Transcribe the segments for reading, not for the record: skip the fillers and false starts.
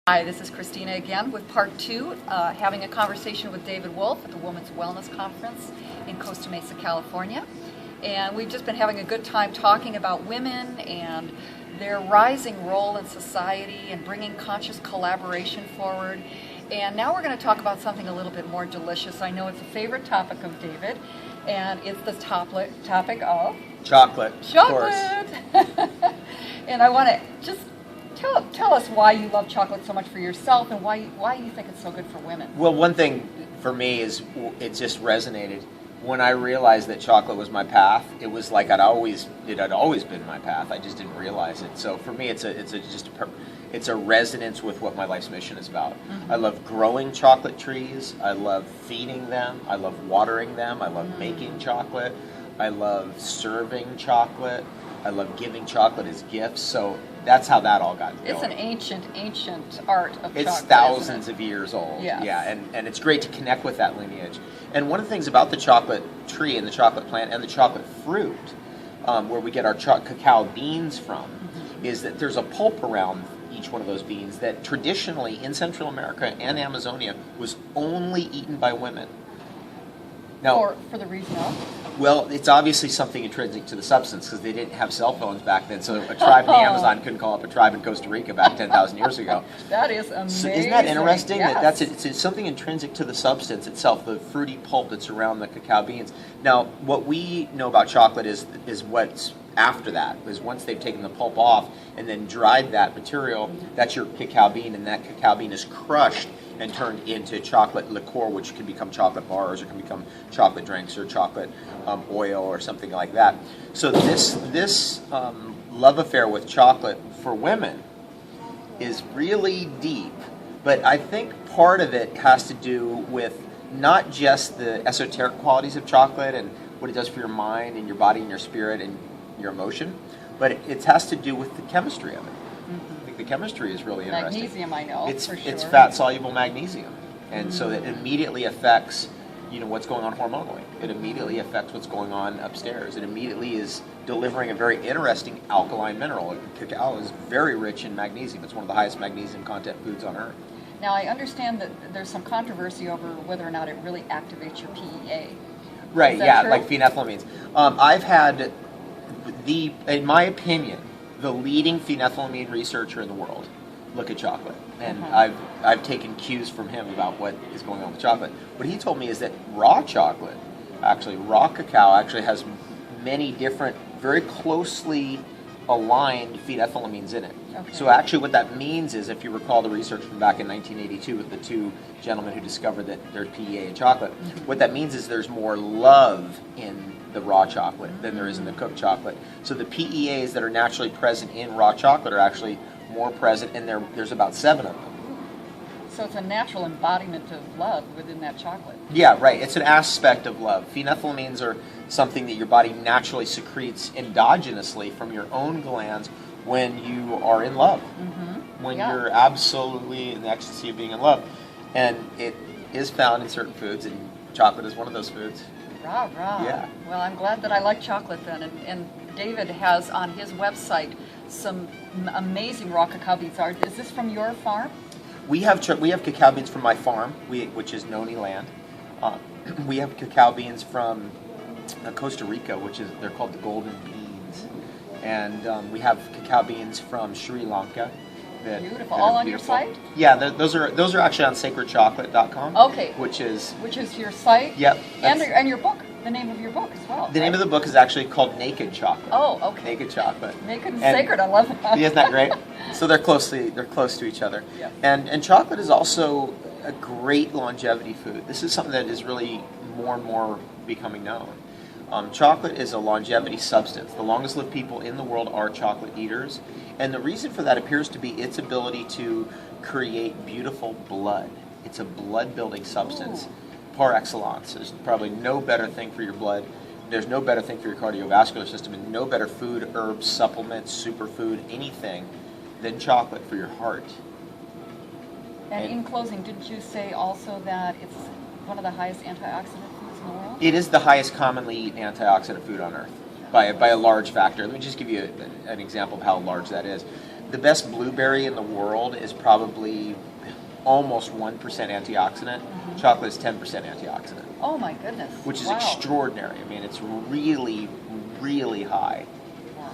Hi, this is Christina again with part two, having a conversation with David Wolfe at the Women's Wellness Conference in Costa Mesa, California. And we've just been having a good time talking about women and their rising role in society and bringing conscious collaboration forward. And now we're going to talk about something a little bit more delicious. I know it's a favorite topic of David, and it's the topic of chocolate. Chocolate! And I want to just tell us why you love chocolate so much for yourself and why you think it's so good for women. Well, one thing for me is it just resonated. When I realized that chocolate was my path, it was like it had always been my path. I just didn't realize it. So for me, it's a resonance with what my life's mission is about. Mm-hmm. I love growing chocolate trees. I love feeding them. I love watering them. I love making chocolate. I love serving chocolate. I love giving chocolate as gifts. So that's how that all got going. It's an ancient art of chocolate. It's thousands of years old. Yes. Yeah, and it's great to connect with that lineage. And one of the things about the chocolate tree and the chocolate plant and the chocolate fruit, where we get our cacao beans from, is that there's a pulp around each one of those beans that traditionally in Central America and Amazonia was only eaten by women. Now, for the reason of? Well, it's obviously something intrinsic to the substance because they didn't have cell phones back then, so a tribe in the Amazon couldn't call up a tribe in Costa Rica back 10,000 years ago. That is amazing. So isn't that interesting? Yes. It's something intrinsic to the substance itself, the fruity pulp that's around the cacao beans. Now, what we know about chocolate is what's after that, is once they've taken the pulp off and then dried that material, that's your cacao bean, and that cacao bean is crushed and turned into chocolate liqueur, which can become chocolate bars or can become chocolate drinks or chocolate oil or something like that. So this love affair with chocolate for women is really deep, but I think part of it has to do with not just the esoteric qualities of chocolate and what it does for your mind and your body and your spirit and your emotion, but it has to do with the chemistry of it. I think the chemistry is really interesting. Magnesium, I know, it's for sure. It's fat-soluble magnesium, and so it immediately affects what's going on hormonally. It immediately affects what's going on upstairs. It immediately is delivering a very interesting alkaline mineral. Cacao is very rich in magnesium. It's one of the highest magnesium content foods on earth. Now, I understand that there's some controversy over whether or not it really activates your PEA. Right, yeah, true? like phenethylamines. I've had in my opinion, the leading phenethylamine researcher in the world look at chocolate. And I've taken cues from him about what is going on with chocolate. What he told me is that raw chocolate, raw cacao actually has many different, very closely aligned phenethylamines in it. Okay. So actually what that means is, if you recall the research from back in 1982 with the two gentlemen who discovered that there's PEA in chocolate, what that means is there's more love in the raw chocolate than there is in the cooked chocolate. So the PEAs that are naturally present in raw chocolate are actually more present, and there's about 7 of them. So it's a natural embodiment of love within that chocolate. Yeah, right. It's an aspect of love. Phenethylamines are something that your body naturally secretes endogenously from your own glands when you are in love. When you're absolutely in the ecstasy of being in love. And it is found in certain foods, and chocolate is one of those foods. Rah. Yeah. Well, I'm glad that I like chocolate then. And David has on his website some amazing raw cacao beans. Is this from your farm? We have cacao beans from my farm, which is Noni land. We have cacao beans from Costa Rica, they're called the golden beans. And we have cacao beans from Sri Lanka. Beautiful. All on your site? Yeah, those are actually on sacredchocolate.com. Okay. Which is your site? Yep. And your book. The name of your book as well. The name of the book is actually called Naked Chocolate. Oh, okay. Naked Chocolate. Naked and sacred. I love that. Isn't that great? So they're close to each other. Yeah. And chocolate is also a great longevity food. This is something that is really more and more becoming known. Chocolate is a longevity substance. The longest lived people in the world are chocolate eaters. And the reason for that appears to be its ability to create beautiful blood. It's a blood-building substance par excellence. There's probably no better thing for your blood. There's no better thing for your cardiovascular system, and no better food, herbs, supplements, superfood, anything than chocolate for your heart. And in closing, didn't you say also that it's one of the highest antioxidant foods in the world? It is the highest commonly eaten antioxidant food on earth by a large factor. Let me just give you an example of how large that is. The best blueberry in the world is probably almost 1% antioxidant. Chocolate is 10% antioxidant, Oh my goodness. which is Wow. extraordinary. I mean, it's really, really high. Wow.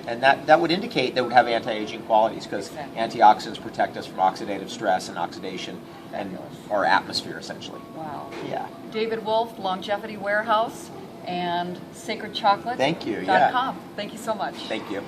And that would indicate that it would have anti-aging qualities because Exactly. antioxidants protect us from oxidative stress and oxidation and Fabulous. our atmosphere, essentially. Wow. Yeah. David Wolfe, Longevity Warehouse, and Thank you, yeah. sacredchocolate.com. Thank you so much. Thank you.